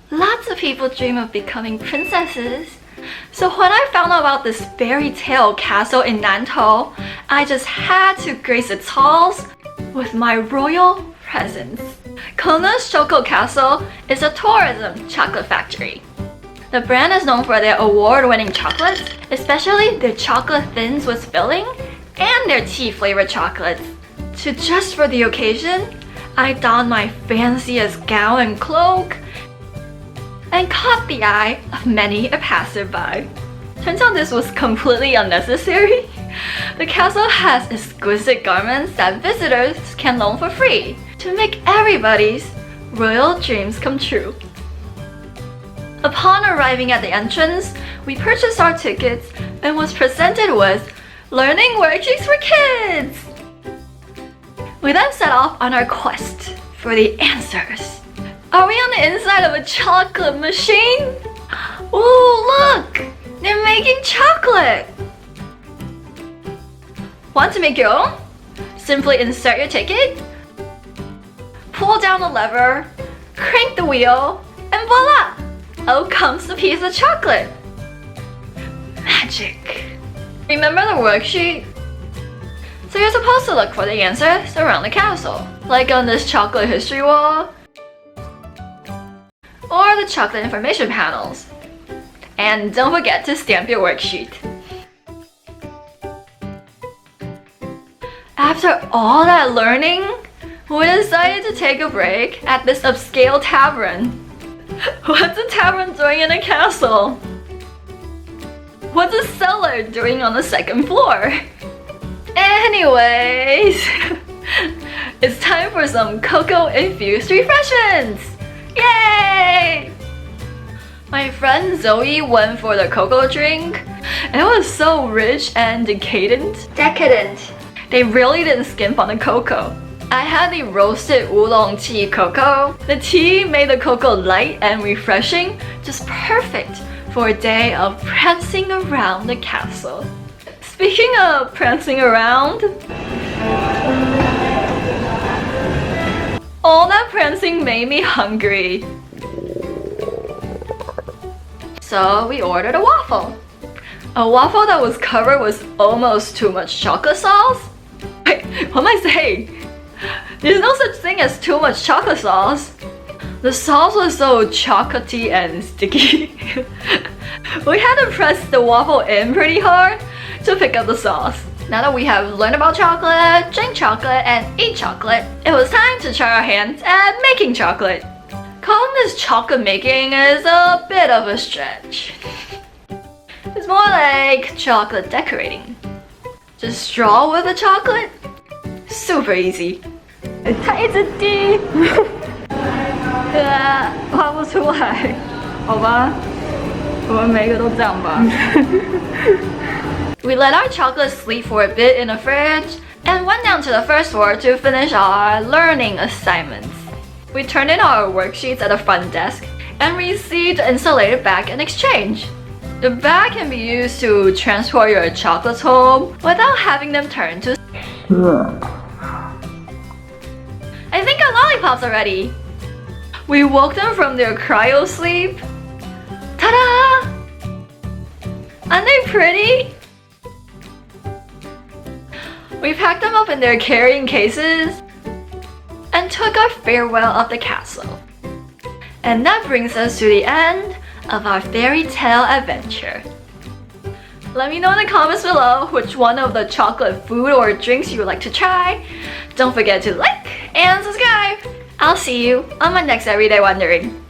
Lots of people dream of becoming princesses. So when I found out about this fairy tale castle in Nantou, I just had to grace its halls with my royal presence. Conas ChocoCastle is a tourism chocolate factory. The brand is known for their award-winning chocolates, especially their chocolate thins with filling and their tea-flavored chocolates. So just for the occasion, I donned my fanciest gown and cloak and caught the eye of many a passerby. Turns out this was completely unnecessary. The castle has exquisite garments that visitors can loan for free to make everybody's royal dreams come true. Upon arriving at the entrance, we purchased our tickets and was presented with learning worksheets for kids. We then set off on our quest for the answers. Are we on the inside of a chocolate machine? Ooh, look! They're making chocolate! Want to make your own? Simply insert your ticket, pull down the lever, crank the wheel, and voila! Out comes the piece of chocolate. Magic. Remember the worksheet? So you're supposed to look for the answers around the castle, like on this chocolate history wall, or the chocolate information panels. And don't forget to stamp your worksheet. After all that learning, we decided to take a break at this upscale tavern. What's a tavern doing in a castle? What's a cellar doing on the second floor? Anyways, it's time for some cocoa-infused refreshments! Yay! My friend Zoe went for the cocoa drink. It was so rich and decadent. They really didn't skimp on the cocoa. I had the roasted oolong tea cocoa. The tea made the cocoa light and refreshing, just perfect for a day of prancing around the castle. Speaking of prancing around, all that prancing made me hungry. So we ordered a waffle. A waffle that was covered with almost too much chocolate sauce? Wait, what am I saying? There's no such thing as too much chocolate sauce. The sauce was so chocolatey and sticky. We had to press the waffle in pretty hard to pick up the sauce. Now that we have learned about chocolate, drank chocolate, and ate chocolate, it was time to try our hands at making chocolate. Calling this chocolate making is a bit of a stretch. It's more like chocolate decorating. Just straw with the chocolate? Super easy. 太直滴，画不出来，好吧，我们每个都这样吧。We let our chocolate sleep for a bit in the fridge and went down to the first floor to finish our learning assignments. We turned in our worksheets at the front desk and received an insulated bag in exchange. The bag can be used to transport your chocolates home without having them turn to. I think our lollipops are ready. We woke them from their cryo sleep. Ta-da! Aren't they pretty? We packed them up in their carrying cases and took our farewell of the castle. And that brings us to the end of our fairy tale adventure. Let me know in the comments below which one of the chocolate food or drinks you would like to try. Don't forget to like and subscribe. I'll see you on my next Everyday Wondering.